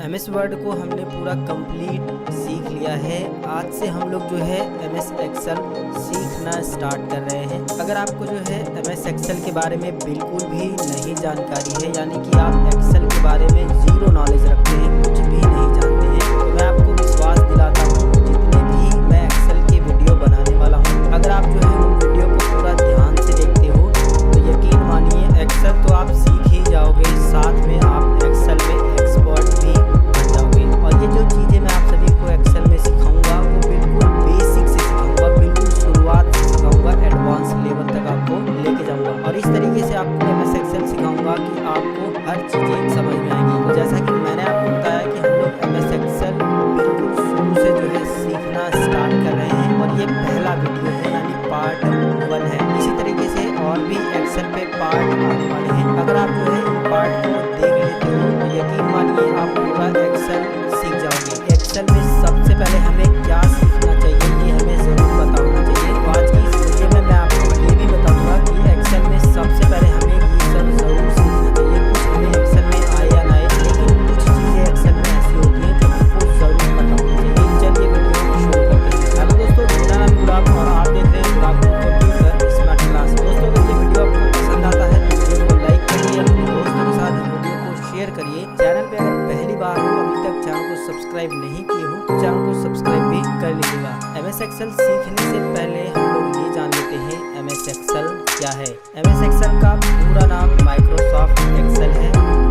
MS word को हमने पूरा कंप्लीट सीख लिया है। आज से हम लोग जो है एमएस एक्सेल सीखना स्टार्ट कर रहे हैं। अगर आपको जो है एमएस एक्सेल के बारे में बिल्कुल भी नहीं जानकारी है, यानी कि आप एक्सेल के बारे में जीरो नॉलेज रखते हैं, कुछ भी नहीं जानते हैं, तो मैं आपको विश्वास दिलाता हूँ जितने भी मैं एक्सेल की वीडियो बनाने वाला हूँ, अगर आप जो है उन वीडियो को पूरा ध्यान से देखते हो तो यकीन मानिए एक्सेल तो आप सीख ही जाओगे, साथ में आप एक्सेल में एक्सपर्ट भी बन जाओगे। और ये जो चीज़ें मैं आप सभी को एक्सेल में सिखाऊंगा वो बिल्कुल बेसिक से सिखाऊंगा, बिल्कुल शुरुआत से सिखाऊंगा, एडवांस लेवल तक आपको लेके जाऊंगा। और इस तरीके से आपको एमएस एक्सेल सिखाऊंगा कि आपको हर चीज़ें समझ में आएंगी। तो जैसा कि मैंने आपको बताया कि हम लोग एमएस एक्सेल बिल्कुल शुरू से जो है सीखना स्टार्ट कर रहे हैं और ये पहला वीडियो है, यानी पार्ट 1 है। इसी तरीके से और भी एक्सेल पे पार्ट आने वाले हैं। अगर आप जो है इन पार्ट को देख लेते हो तो यकीन मानिए आप पूरा एक्सेल सीख जाओगे। एक्सेल में सबसे पहले हमें क्या सीखना चाहिए ये हमें ज़रूर पता होना चाहिए। तो आज की इस वीडियो में मैं आपको ये भी बताऊंगा कि एक्सेल में सबसे पहले हमें ये सब ज़रूर सीखना चाहिए। कुछ हमें एक्सेल में आए या ना आए, लेकिन कुछ चीज़ें एक्सेल में ऐसी होती हैं जो आपको ज़रूर पता होनी चाहिए। चलिए वीडियो को शुरू करते हैं। हेलो दोस्तों, मेरा नाम गुलाब और आप देख रहे हैं गुलाब कंप्यूटर स्मार्ट क्लास। दोस्तों अगर ये वीडियो आपको पसंद आता है तो वीडियो को लाइक करिए, अपने दोस्तों के साथ वीडियो को शेयर करिए। चैनल पे अगर पहली बार हो, अभी तक चैनल को सब्सक्राइब नहीं किए हो तो चैनल को सब्सक्राइब भी कर लीजिएगा। एमएस एक्सेल सीखने से पहले हम लोग ये जान लेते हैं एमएस एक्सेल क्या है। एमएस एक्सेल का पूरा नाम माइक्रोसॉफ्ट एक्सेल है।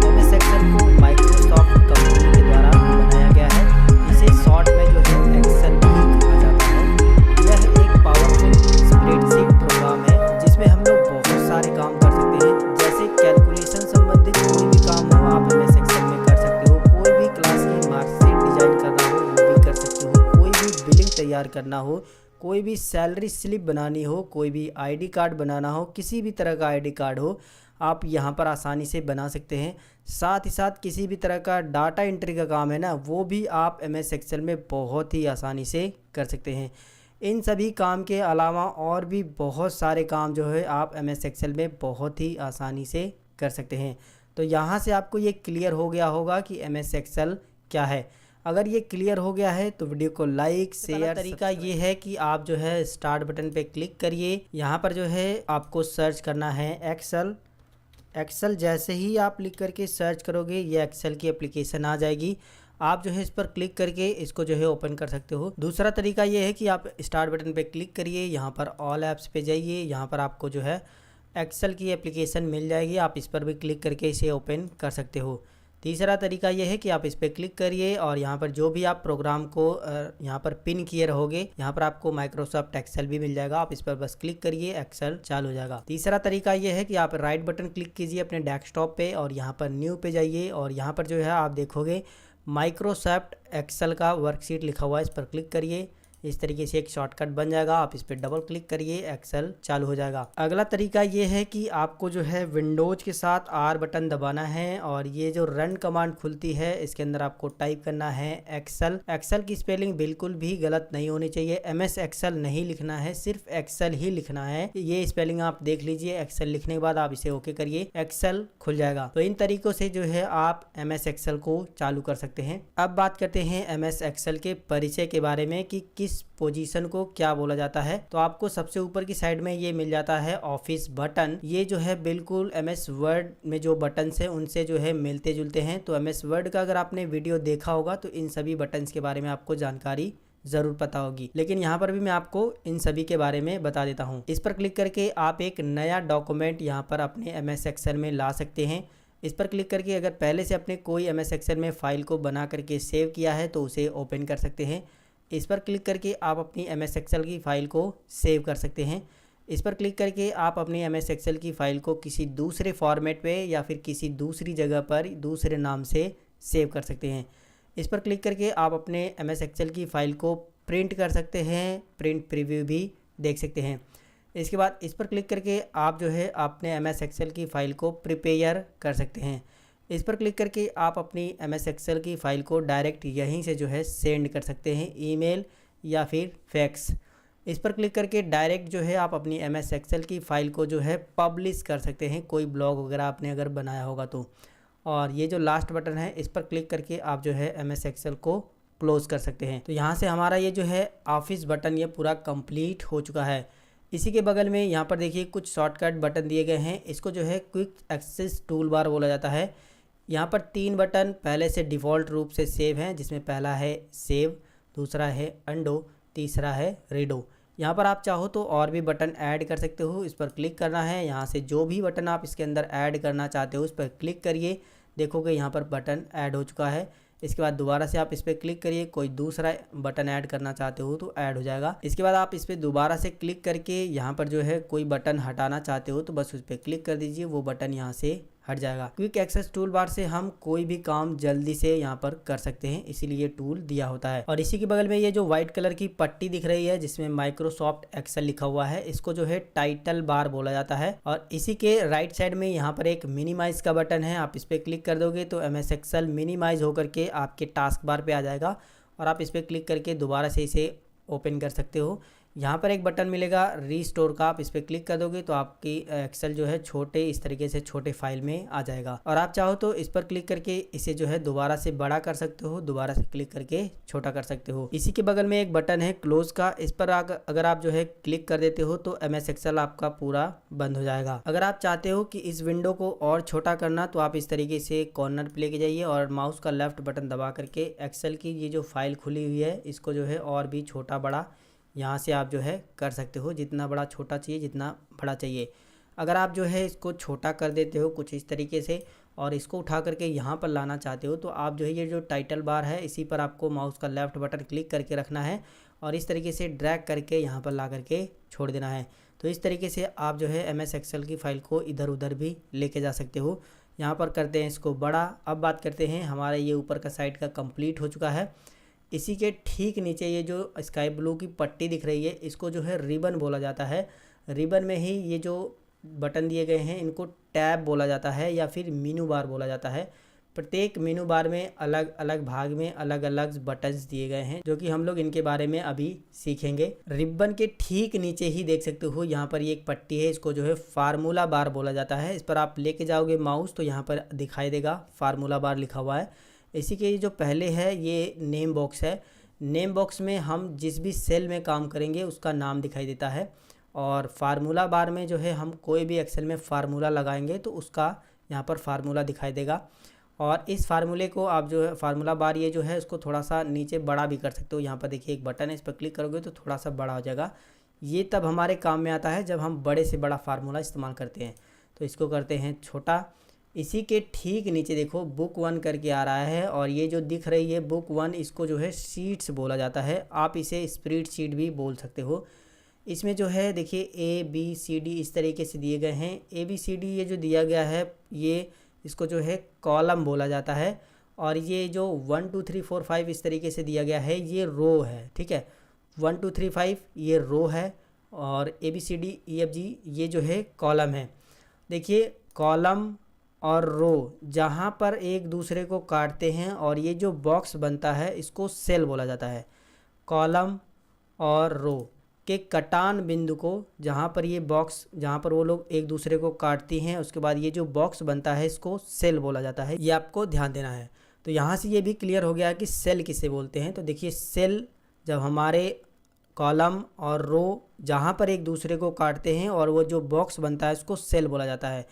एमएस एक्सेल को माइक्रोसॉफ्ट कंपनी के द्वारा बनाया गया है। इसे शॉर्ट में जो है एक्सेल भी कहा जाता है। यह एक पावरफुल स्प्रेडशीट प्रोग्राम है जिसमें हम लोग बहुत सारे काम कर सकते हैं। जैसे कैलकुलेशन संबंधित कोई भी काम हो आप एमएस एक्सेल में कर सकते हो। कोई भी क्लास की मार्कशीट डिजाइन करना हो वो भी कर सकते हो। कोई भी बिलिंग तैयार करना हो, कोई भी सैलरी स्लिप बनानी हो, कोई भी आईडी कार्ड बनाना हो, किसी भी तरह का आईडी कार्ड हो आप यहाँ पर आसानी से बना सकते हैं। साथ ही साथ किसी भी तरह का डाटा एंट्री का काम है ना, वो भी आप एमएस एक्सेल में बहुत ही आसानी से कर सकते हैं। इन सभी काम के अलावा और भी बहुत सारे काम जो है आप एमएस एक्सेल में बहुत ही आसानी से कर सकते हैं। तो यहाँ से आपको ये क्लियर हो गया होगा कि एमएस एक्सेल क्या है। अगर ये क्लियर हो गया है तो वीडियो को लाइक शेयर। तरीका ये है कि आप जो है स्टार्ट बटन पे क्लिक करिए। यहाँ पर जो है आपको सर्च करना है एक्सेल। एक्सेल जैसे ही आप लिख करके सर्च करोगे ये एक्सेल की एप्लीकेशन आ जाएगी। आप जो है इस पर क्लिक करके इसको जो है ओपन कर सकते हो। दूसरा तरीका ये है कि आप स्टार्ट बटन पे क्लिक करिए, यहाँ पर ऑल ऐप्स पे जाइए, यहाँ पर आपको जो है एक्सेल की एप्लीकेशन मिल जाएगी। आप इस पर भी क्लिक करके इसे ओपन कर सकते हो। तीसरा तरीका यह है कि आप इस पर क्लिक करिए और यहाँ पर जो भी आप प्रोग्राम को यहाँ पर पिन किए रहोगे, यहाँ पर आपको माइक्रोसॉफ्ट एक्सेल भी मिल जाएगा। आप इस पर बस क्लिक करिए, एक्सेल चालू हो जाएगा। तीसरा तरीका यह है कि आप राइट बटन क्लिक कीजिए अपने डेस्कटॉप पे और यहाँ पर न्यू पे जाइए और यहाँ पर जो है आप देखोगे माइक्रोसॉफ्ट एक्सेल का वर्कशीट लिखा हुआ है, इस पर क्लिक करिए। इस तरीके से एक शॉर्टकट बन जाएगा। आप इस पर डबल क्लिक करिए, एक्सेल चालू हो जाएगा। अगला तरीका ये है कि आपको जो है विंडोज के साथ आर बटन दबाना है और ये जो रन कमांड खुलती है इसके अंदर आपको टाइप करना है एक्सेल। एक्सेल की स्पेलिंग बिल्कुल भी गलत नहीं होनी चाहिए। एमएस एक्सेल नहीं लिखना है, सिर्फ एक्सेल ही लिखना है। ये स्पेलिंग आप देख लीजिए। एक्सेल लिखने के बाद आप इसे ओके करिए, एक्सेल खुल जाएगा। तो इन तरीकों से जो है आप एमएस एक्सेल को चालू कर सकते हैं। अब बात करते हैं एमएस एक्सेल के परिचय के बारे में कि किस पोजीशन को क्या बोला जाता है। तो आपको सबसे ऊपर की साइड में ये मिल जाता है ऑफिस बटन। ये जो है बिल्कुल एमएस वर्ड में जो बटन्स है उनसे जो है मिलते जुलते हैं। तो एमएस वर्ड का अगर आपने वीडियो देखा होगा तो इन सभी बटन्स के बारे में आपको जानकारी ज़रूर पता होगी, लेकिन यहाँ पर भी मैं आपको इन सभी के बारे में बता देता हूँ। इस पर क्लिक करके आप एक नया डॉक्यूमेंट यहाँ पर अपने एमएस एक्सेल में ला सकते हैं। इस पर क्लिक करके अगर पहले से अपने कोई एमएस एक्सेल में फ़ाइल को बना करके सेव किया है तो उसे ओपन कर सकते हैं। इस पर क्लिक करके आप अपनी एमएस एक्सेल की फ़ाइल को सेव कर सकते हैं। इस पर क्लिक करके आप अपनी एमएस एक्सेल की फ़ाइल को किसी दूसरे फॉर्मेट पे या फिर किसी दूसरी जगह पर दूसरे नाम से सेव कर सकते हैं। इस पर क्लिक करके आप अपने एमएस एक्सेल की फ़ाइल को प्रिंट कर सकते हैं, प्रिंट प्रीव्यू भी देख सकते हैं। इसके बाद इस पर क्लिक करके आप जो है अपने एमएस एक्सेल की फ़ाइल को प्रिपेयर कर सकते हैं। इस पर क्लिक करके आप अपनी एमएस एक्सेल की फ़ाइल को डायरेक्ट यहीं से जो है सेंड कर सकते हैं, ईमेल या फिर फैक्स। इस पर क्लिक करके डायरेक्ट जो है आप अपनी एमएस एक्सेल की फ़ाइल को जो है पब्लिश कर सकते हैं, कोई ब्लॉग वगैरह आपने अगर बनाया होगा तो। और ये जो लास्ट बटन है इस पर क्लिक करके आप जो है MS एक्सेल को क्लोज़ कर सकते हैं। तो यहाँ से हमारा ये जो है ऑफिस बटन ये पूरा कंप्लीट हो चुका है। इसी के बगल में यहाँ पर देखिए कुछ शॉर्टकट बटन दिए गए हैं, इसको जो है क्विक एक्सेस टूल बार बोला जाता है। यहाँ पर 3 बटन पहले से डिफ़ॉल्ट रूप से सेव हैं, जिसमें पहला है सेव, दूसरा है अंडो, तीसरा है रीडो। यहाँ पर आप चाहो तो और भी बटन ऐड कर सकते हो, इस पर क्लिक करना है। यहाँ से जो भी बटन आप इसके अंदर ऐड करना चाहते हो उस पर क्लिक करिए, देखोगे यहाँ पर बटन ऐड हो चुका है। इसके बाद दोबारा से आप इस पर क्लिक करिए, कोई दूसरा बटन ऐड करना चाहते हो तो ऐड हो जाएगा। इसके बाद आप इस पर दोबारा से क्लिक करके यहाँ पर जो है कोई बटन हटाना चाहते हो तो बस उस पर क्लिक कर दीजिए, वो बटन यहाँ से हट जाएगा। क्विक एक्सेस टूल बार से हम कोई भी काम जल्दी से यहाँ पर कर सकते हैं, इसीलिए टूल दिया होता है। और इसी के बगल में ये जो व्हाइट कलर की पट्टी दिख रही है जिसमें माइक्रोसॉफ्ट एक्सेल लिखा हुआ है, इसको जो है टाइटल बार बोला जाता है। और इसी के राइट साइड में यहाँ पर एक मिनिमाइज का बटन है, आप इस पर क्लिक कर दोगे तो MS एक्सेल मिनिमाइज होकर के आपके टास्क बार पे आ जाएगा और आप इस पर क्लिक करके दोबारा से इसे ओपन कर सकते हो। यहाँ पर एक बटन मिलेगा रीस्टोर का, आप इस पर क्लिक कर दोगे तो आपकी एक्सेल जो है छोटे इस तरीके से छोटे फाइल में आ जाएगा। और आप चाहो तो इस पर क्लिक करके इसे जो है दोबारा से बड़ा कर सकते हो, दोबारा से क्लिक करके छोटा कर सकते हो। इसी के बगल में एक बटन है क्लोज का, इस पर अगर आप जो है क्लिक कर देते हो तो MS एक्सेल आपका पूरा बंद हो जाएगा। अगर आप चाहते हो कि इस विंडो को और छोटा करना तो आप इस तरीके से कॉर्नर पे लेके जाइए और माउस का लेफ्ट बटन दबा करके एक्सेल की ये जो फाइल खुली हुई है इसको जो है और भी छोटा बड़ा यहाँ से आप जो है कर सकते हो, जितना बड़ा छोटा चाहिए जितना बड़ा चाहिए। अगर आप जो है इसको छोटा कर देते हो कुछ इस तरीके से और इसको उठा करके यहाँ पर लाना चाहते हो तो आप जो है ये जो टाइटल बार है इसी पर आपको माउस का लेफ्ट बटन क्लिक करके रखना है और इस तरीके से ड्रैग करके यहाँ पर ला करके छोड़ देना है। तो इस तरीके से आप जो है MS एक्सेल की फ़ाइल को इधर उधर भी लेके जा सकते हो। यहाँ पर करते हैं इसको बड़ा। अब बात करते हैं, हमारा ये ऊपर का साइड का कंप्लीट हो चुका है। इसी के ठीक नीचे ये जो स्काई ब्लू की पट्टी दिख रही है इसको जो है रिबन बोला जाता है। रिबन में ही ये जो बटन दिए गए हैं इनको टैब बोला जाता है या फिर मेनू बार बोला जाता है। प्रत्येक मेनू बार में अलग अलग भाग में अलग अलग बटन्स दिए गए हैं जो कि हम लोग इनके बारे में अभी सीखेंगे। रिबन के ठीक नीचे ही देख सकते हो यहाँ पर ये एक पट्टी है, इसको जो है फार्मूला बार बोला जाता है। इस पर आप लेके जाओगे माउस तो यहाँ पर दिखाई देगा फार्मूला बार लिखा हुआ है। इसी के जो पहले है ये नेम बॉक्स है, नेम बॉक्स में हम जिस भी सेल में काम करेंगे उसका नाम दिखाई देता है। और फार्मूला बार में जो है हम कोई भी एक्सेल में फार्मूला लगाएंगे तो उसका यहाँ पर फार्मूला दिखाई देगा। और इस फार्मूले को आप जो है फार्मूला बार ये जो है उसको थोड़ा सा नीचे बड़ा भी कर सकते हो। यहाँ पर देखिए एक बटन है, इस पर क्लिक करोगे तो थोड़ा सा बड़ा हो जाएगा। ये तब हमारे काम में आता है जब हम बड़े से बड़ा फार्मूला इस्तेमाल करते हैं। तो इसको करते हैं छोटा। इसी के ठीक नीचे देखो बुक 1 करके आ रहा है और ये जो दिख रही है बुक 1 इसको जो है शीट्स बोला जाता है, आप इसे स्प्रेडशीट भी बोल सकते हो। इसमें जो है देखिए ABCD इस तरीके से दिए गए हैं। ABCD ये जो दिया गया है ये इसको जो है कॉलम बोला जाता है और ये जो 1 2 3 4 5 इस तरीके से दिया गया है ये रो है, ठीक है। 1 2 3 5 ये रो है और ABCDEFG ये जो है कॉलम है। देखिए कॉलम और रो जहाँ पर एक दूसरे को काटते हैं और ये जो बॉक्स बनता है इसको सेल बोला जाता है। कॉलम और रो के कटान बिंदु को जहाँ पर ये बॉक्स जहाँ पर वो लोग एक दूसरे को काटती हैं उसके बाद ये जो बॉक्स बनता है इसको सेल बोला जाता है, ये आपको ध्यान देना है। तो यहाँ से ये भी क्लियर हो गया कि सेल किसे बोलते हैं। तो देखिए सेल जब हमारे कॉलम और रो जहाँ पर एक दूसरे को काटते हैं और वो जो बॉक्स बनता है उसको सेल बोला जाता है।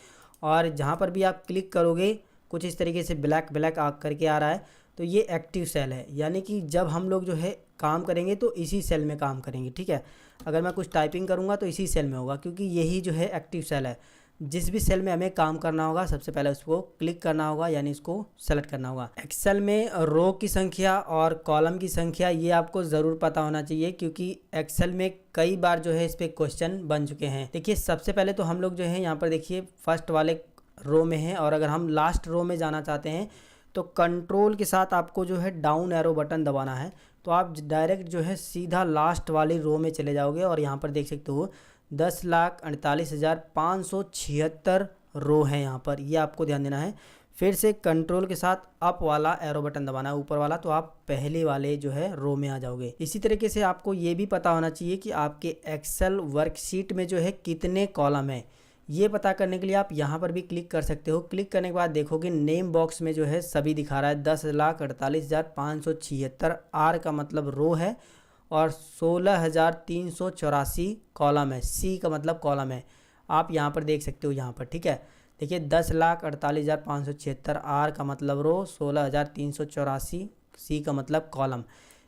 और जहाँ पर भी आप क्लिक करोगे कुछ इस तरीके से ब्लैक ब्लैक आग करके आ रहा है तो ये एक्टिव सेल है, यानी कि जब हम लोग जो है काम करेंगे तो इसी सेल में काम करेंगे, ठीक है। अगर मैं कुछ टाइपिंग करूँगा तो इसी सेल में होगा क्योंकि यही जो है एक्टिव सेल है। जिस भी सेल में हमें काम करना होगा सबसे पहले उसको क्लिक करना होगा यानी इसको सेलेक्ट करना होगा। एक्सेल में रो की संख्या और कॉलम की संख्या ये आपको ज़रूर पता होना चाहिए क्योंकि एक्सेल में कई बार जो है इस पर क्वेश्चन बन चुके हैं। देखिए सबसे पहले तो हम लोग जो है यहाँ पर देखिए फर्स्ट वाले रो में है और अगर हम लास्ट रो में जाना चाहते हैं तो कंट्रोल के साथ आपको जो है डाउन एरो बटन दबाना है तो आप डायरेक्ट जो है सीधा लास्ट वाली रो में चले जाओगे और यहाँ पर देख सकते हो 10,48,576 रो है यहाँ पर, ये आपको ध्यान देना है। फिर से कंट्रोल के साथ अप वाला एरो बटन दबाना है ऊपर वाला तो आप पहले वाले जो है रो में आ जाओगे। इसी तरीके से आपको ये भी पता होना चाहिए कि आपके एक्सेल वर्कशीट में जो है कितने कॉलम है, ये पता करने के लिए आप यहाँ पर भी क्लिक कर सकते हो। क्लिक करने के बाद देखोगे नेम बॉक्स में जो है सभी दिखा रहा है 10,48,576 आर का मतलब रो है और 16,384 कॉलम है। सी का मतलब कॉलम है, आप यहाँ पर देख सकते हो यहाँ पर, ठीक है। देखिए 10,48,576 आर का मतलब रो, 16,384 सी का मतलब कॉलम।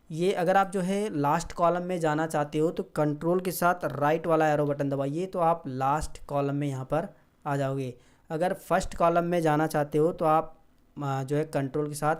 ये अगर आप जो है लास्ट कॉलम में जाना चाहते हो तो कंट्रोल के साथ राइट वाला एरो बटन दबाइए तो आप लास्ट कॉलम में यहाँ पर आ जाओगे। अगर फर्स्ट कॉलम में जाना चाहते हो तो आप जो है कंट्रोल के साथ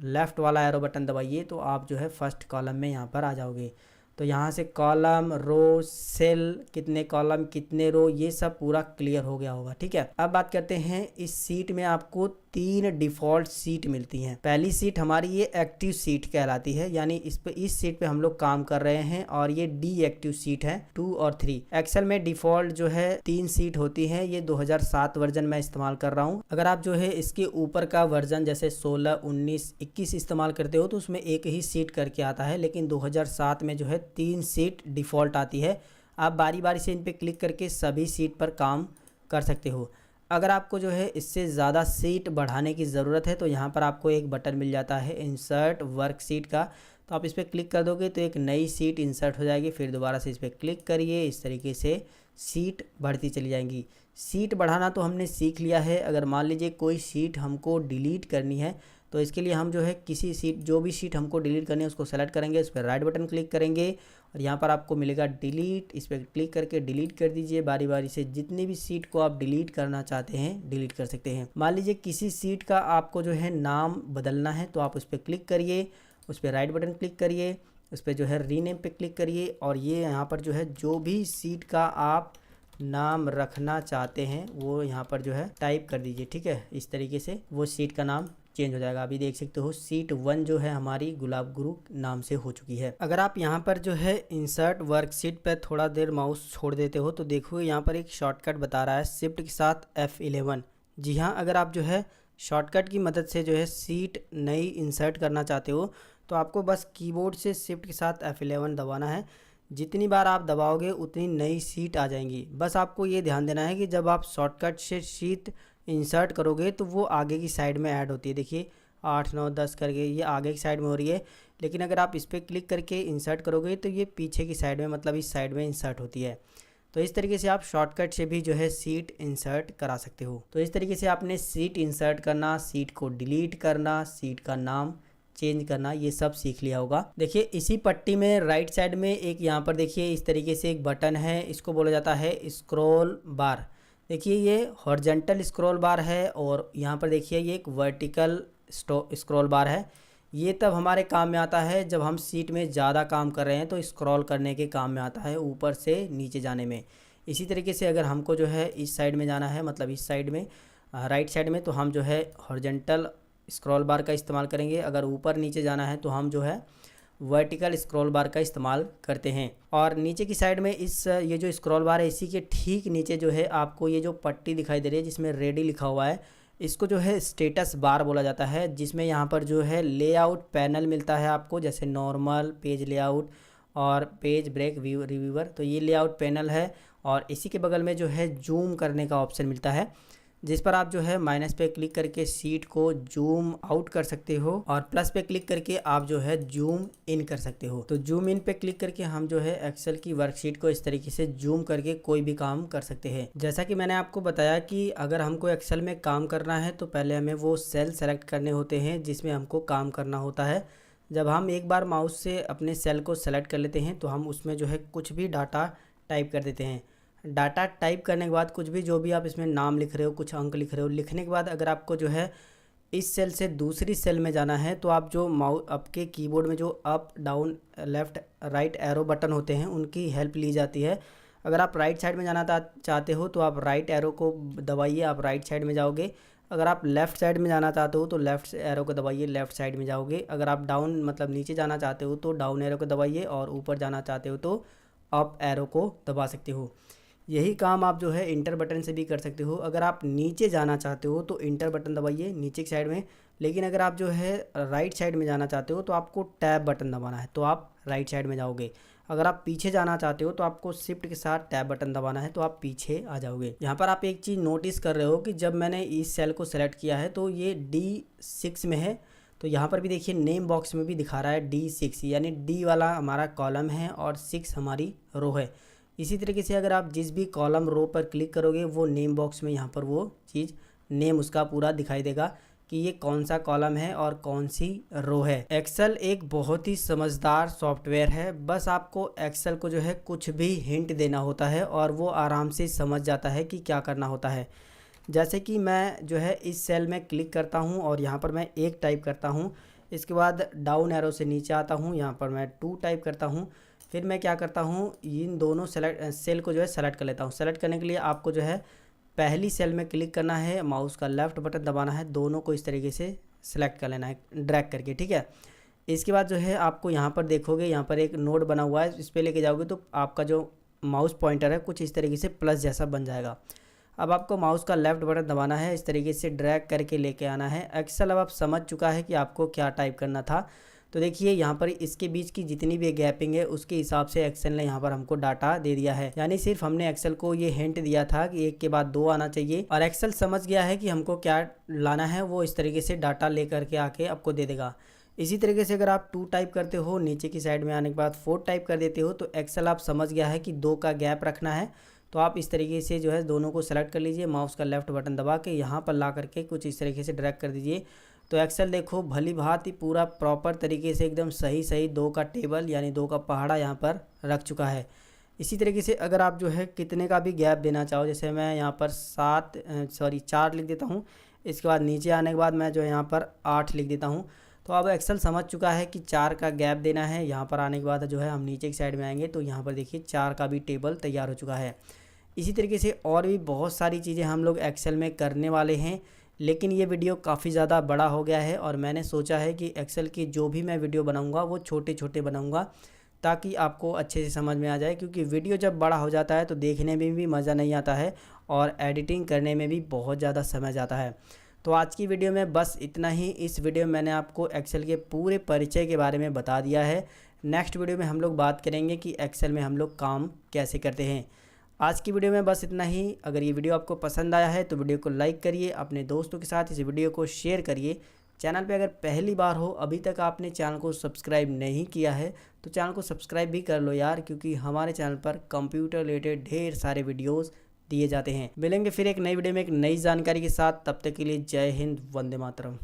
लेफ़्ट वाला एरो बटन दबाइए तो आप जो है फर्स्ट कॉलम में यहाँ पर आ जाओगे। तो यहाँ से कॉलम, रो, सेल, कितने कॉलम कितने रो, ये सब पूरा क्लियर हो गया होगा, ठीक है। अब बात करते हैं इस सीट में आपको 3 डिफ़ॉल्ट सीट मिलती हैं। पहली सीट हमारी ये एक्टिव सीट कहलाती है, यानी इस सीट पे हम लोग काम कर रहे हैं और ये डीएक्टिव सीट है 2 और 3। एक्सेल में डिफ़ॉल्ट जो है 3 सीट होती है। ये 2007 वर्जन में इस्तेमाल कर रहा हूँ। अगर आप जो है इसके ऊपर का वर्जन जैसे 16, 19, 21 इस्तेमाल करते हो तो उसमें एक ही सीट करके आता है, लेकिन 2007 में जो है 3 सीट डिफ़ॉल्ट आती है। आप बारी बारी से इन पे क्लिक करके सभी सीट पर काम कर सकते हो। अगर आपको जो है इससे ज़्यादा सीट बढ़ाने की ज़रूरत है तो यहाँ पर आपको एक बटन मिल जाता है इंसर्ट वर्कशीट का, तो आप इस पर क्लिक कर दोगे तो एक नई सीट इंसर्ट हो जाएगी। फिर दोबारा से इस पर क्लिक करिए, इस तरीके से सीट बढ़ती चली जाएंगी। सीट बढ़ाना तो हमने सीख लिया है। अगर मान लीजिए कोई सीट हमको डिलीट करनी है तो इसके लिए हम जो है किसी सीट, जो भी सीट हमको डिलीट करनी है उसको सेलेक्ट करेंगे, उस पर राइट बटन क्लिक करेंगे और यहाँ पर आपको मिलेगा डिलीट। इस पर क्लिक करके डिलीट कर दीजिए। बारी बारी से जितनी भी सीट को आप डिलीट करना चाहते हैं डिलीट कर सकते हैं। मान लीजिए किसी सीट का आपको जो है नाम बदलना है तो आप उस पर क्लिक करिए, उस पर राइट बटन क्लिक करिए, उस पर जो है रीनेम पे क्लिक करिए और ये यहाँ पर जो है जो भी सीट का आप नाम रखना चाहते हैं वो यहाँ पर जो है टाइप कर दीजिए, ठीक है। इस तरीके से वो सीट का नाम चेंज हो जाएगा। अभी देख सकते हो सीट 1 जो है हमारी गुलाब गुरु नाम से हो चुकी है। अगर आप यहाँ पर जो है इंसर्ट वर्कशीट पर थोड़ा देर माउस छोड़ देते हो तो देखो यहाँ पर एक शॉर्टकट बता रहा है शिफ्ट के साथ F11। जी हाँ, अगर आप जो है शॉर्टकट की मदद से जो है सीट नई इंसर्ट करना चाहते हो तो आपको बस कीबोर्ड से शिफ्ट के साथ F11 दबाना है। जितनी बार आप दबाओगे उतनी नई सीट आ जाएंगी। बस आपको ये ध्यान देना है कि जब आप शॉर्टकट से सीट इंसर्ट करोगे तो वो आगे की साइड में ऐड होती है। देखिए 8, 9, 10 करके ये आगे की साइड में हो रही है, लेकिन अगर आप इस पर क्लिक करके इंसर्ट करोगे तो ये पीछे की साइड में, मतलब इस साइड में इंसर्ट होती है। तो इस तरीके से आप शॉर्टकट से भी जो है सीट इंसर्ट करा सकते हो। तो इस तरीके से आपने सीट इंसर्ट करना, सीट को डिलीट करना, सीट का नाम चेंज करना, ये सब सीख लिया होगा। देखिए इसी पट्टी में राइट साइड में एक यहाँ पर देखिए इस तरीके से एक बटन है, इसको बोला जाता है स्क्रॉल बार। देखिए ये हॉरिजॉन्टल स्क्रॉल बार है और यहाँ पर देखिए ये एक वर्टिकल स्क्रॉल बार है। ये तब हमारे काम में आता है जब हम सीट में ज़्यादा काम कर रहे हैं तो स्क्रॉल करने के काम में आता है, ऊपर से नीचे जाने में। इसी तरीके से अगर हमको जो है इस साइड में जाना है, मतलब इस साइड में राइट साइड में, तो हम जो है हॉरिजॉन्टल स्क्रॉल बार का इस्तेमाल करेंगे। अगर ऊपर नीचे जाना है तो हम जो है वर्टिकल स्क्रॉल बार का इस्तेमाल करते हैं। और नीचे की साइड में ये जो स्क्रॉल बार है इसी के ठीक नीचे जो है आपको ये जो पट्टी दिखाई दे रही है जिसमें रेडी लिखा हुआ है, इसको जो है स्टेटस बार बोला जाता है, जिसमें यहाँ पर जो है लेआउट पैनल मिलता है आपको, जैसे नॉर्मल, पेज लेआउट और पेज ब्रेक रिव्यूअर। तो ये लेआउट पैनल है और इसी के बगल में जो है जूम करने का ऑप्शन मिलता है, जिस पर आप जो है माइनस पे क्लिक करके सीट को जूम आउट कर सकते हो और प्लस पे क्लिक करके आप जो है जूम इन कर सकते हो। तो जूम इन पे क्लिक करके हम जो है एक्सेल की वर्कशीट को इस तरीके से जूम करके कोई भी काम कर सकते हैं। जैसा कि मैंने आपको बताया कि अगर हमको एक्सेल में काम करना है तो पहले हमें वो सेल सेलेक्ट करने होते हैं जिसमें हमको काम करना होता है। जब हम एक बार माउस से अपने सेल को सेलेक्ट कर लेते हैं तो हम उसमें जो है कुछ भी डाटा टाइप कर देते हैं। डाटा टाइप करने के बाद कुछ भी, जो भी आप इसमें नाम लिख रहे हो, कुछ अंक लिख रहे हो, लिखने के बाद अगर आपको जो है इस सेल से दूसरी सेल में जाना है तो आप जो आपके कीबोर्ड में जो up, down, left, right arrow button होते हैं उनकी हेल्प ली जाती है। अगर आप राइट साइड में जाना चाहते हो तो आप राइट एरो को दबाइए, आप राइट साइड में जाओगे। अगर आप लेफ़्ट साइड में जाना चाहते हो तो लेफ़्ट एरो को दबाइए, लेफ़्ट साइड में जाओगे। अगर आप डाउन मतलब नीचे जाना चाहते हो तो डाउन एरो को दबाइए और ऊपर जाना चाहते हो तो अप एरो को दबा सकते हो। यही काम आप जो है इंटर बटन से भी कर सकते हो। अगर आप नीचे जाना चाहते हो तो इंटर बटन दबाइए नीचे की साइड में, लेकिन अगर आप जो है राइट साइड में जाना चाहते हो तो आपको टैब बटन दबाना है, तो आप राइट साइड में जाओगे। अगर आप पीछे जाना चाहते हो तो आपको शिफ्ट के साथ टैब बटन दबाना है, तो आप पीछे आ जाओगे। यहाँ पर आप एक चीज़ नोटिस कर रहे हो कि जब मैंने इस सेल को सेलेक्ट किया है तो ये D6 में है, तो यहाँ पर भी देखिए नेम बॉक्स में भी दिखा रहा है D6, यानी D वाला हमारा कॉलम है और 6 हमारी रो है। इसी तरीके से अगर आप जिस भी कॉलम रो पर क्लिक करोगे वो नेम बॉक्स में यहाँ पर वो चीज़ नेम उसका पूरा दिखाई देगा कि ये कौन सा कॉलम है और कौन सी रो है। एक्सेल एक बहुत ही समझदार सॉफ्टवेयर है, बस आपको एक्सेल को जो है कुछ भी हिंट देना होता है और वो आराम से समझ जाता है कि क्या करना होता है। जैसे कि मैं जो है इस सेल में क्लिक करता हूँ और यहाँ पर मैं 1 टाइप करता हूँ, इसके बाद डाउन एरो से नीचे आता हूँ, यहाँ पर मैं 2 टाइप करता हूँ, फिर मैं क्या करता हूँ इन दोनों सेल को जो है सेलेक्ट कर लेता हूँ। सेलेक्ट करने के लिए आपको जो है पहली सेल में क्लिक करना है, माउस का लेफ़्ट बटन दबाना है, दोनों को इस तरीके से सेलेक्ट कर लेना है ड्रैग करके, ठीक है। इसके बाद जो है आपको यहाँ पर देखोगे यहाँ पर एक नोड बना हुआ है, इस पर लेके जाओगे तो आपका जो माउस पॉइंटर है कुछ इस तरीके से प्लस जैसा बन जाएगा। अब आपको माउस का लेफ़्ट बटन दबाना है, इस तरीके से ड्रैग करके लेके आना है। एक्सेल अब आप समझ चुका है कि आपको क्या टाइप करना था। तो देखिए यहाँ पर इसके बीच की जितनी भी गैपिंग है उसके हिसाब से एक्सेल ने यहाँ पर हमको डाटा दे दिया है, यानी सिर्फ हमने एक्सेल को ये हिंट दिया था कि 1 के बाद 2 आना चाहिए और एक्सेल समझ गया है कि हमको क्या लाना है, वो इस तरीके से डाटा ले करके आके आपको दे देगा। इसी तरीके से अगर आप 2 टाइप करते हो, नीचे की साइड में आने के बाद 4 टाइप कर देते हो, तो एक्सेल आप समझ गया है कि 2 का गैप रखना है। तो आप इस तरीके से जो है दोनों को सेलेक्ट कर लीजिए, माउस का लेफ़्ट बटन दबा के यहाँ पर ला करके कुछ इस तरीके से ड्रैग कर दीजिए। तो एक्सेल देखो भली भांति पूरा प्रॉपर तरीके से एकदम सही 2 का टेबल यानी 2 का पहाड़ा यहाँ पर रख चुका है। इसी तरीके से अगर आप जो है कितने का भी गैप देना चाहो, जैसे मैं यहाँ पर 4 लिख देता हूँ, इसके बाद नीचे आने के बाद मैं जो है यहाँ पर 8 लिख देता हूँ। तो अब एक्सेल समझ चुका है कि 4 का गैप देना है। यहाँ पर आने के बाद जो है हम नीचे की साइड में आएंगे तो यहाँ पर देखिए 4 का भी टेबल तैयार हो चुका है। इसी तरीके से और भी बहुत सारी चीज़ें हम लोग एक्सेल में करने वाले हैं, लेकिन ये वीडियो काफ़ी ज़्यादा बड़ा हो गया है और मैंने सोचा है कि एक्सेल की जो भी मैं वीडियो बनाऊंगा वो छोटे बनाऊंगा ताकि आपको अच्छे से समझ में आ जाए, क्योंकि वीडियो जब बड़ा हो जाता है तो देखने में भी मज़ा नहीं आता है और एडिटिंग करने में भी बहुत ज़्यादा समय जाता है। तो आज की वीडियो में बस इतना ही। इस वीडियो में मैंने आपको एक्सेल के पूरे परिचय के बारे में बता दिया है। नेक्स्ट वीडियो में हम लोग बात करेंगे कि एक्सेल में हम लोग काम कैसे करते हैं। आज की वीडियो में बस इतना ही। अगर ये वीडियो आपको पसंद आया है तो वीडियो को लाइक करिए, अपने दोस्तों के साथ इस वीडियो को शेयर करिए। चैनल पे अगर पहली बार हो, अभी तक आपने चैनल को सब्सक्राइब नहीं किया है तो चैनल को सब्सक्राइब भी कर लो यार, क्योंकि हमारे चैनल पर कंप्यूटर रिलेटेड ढेर सारे वीडियोस दिए जाते हैं। मिलेंगे फिर एक नई वीडियो में एक नई जानकारी के साथ, तब तक के लिए जय हिंद, वंदे मातरम।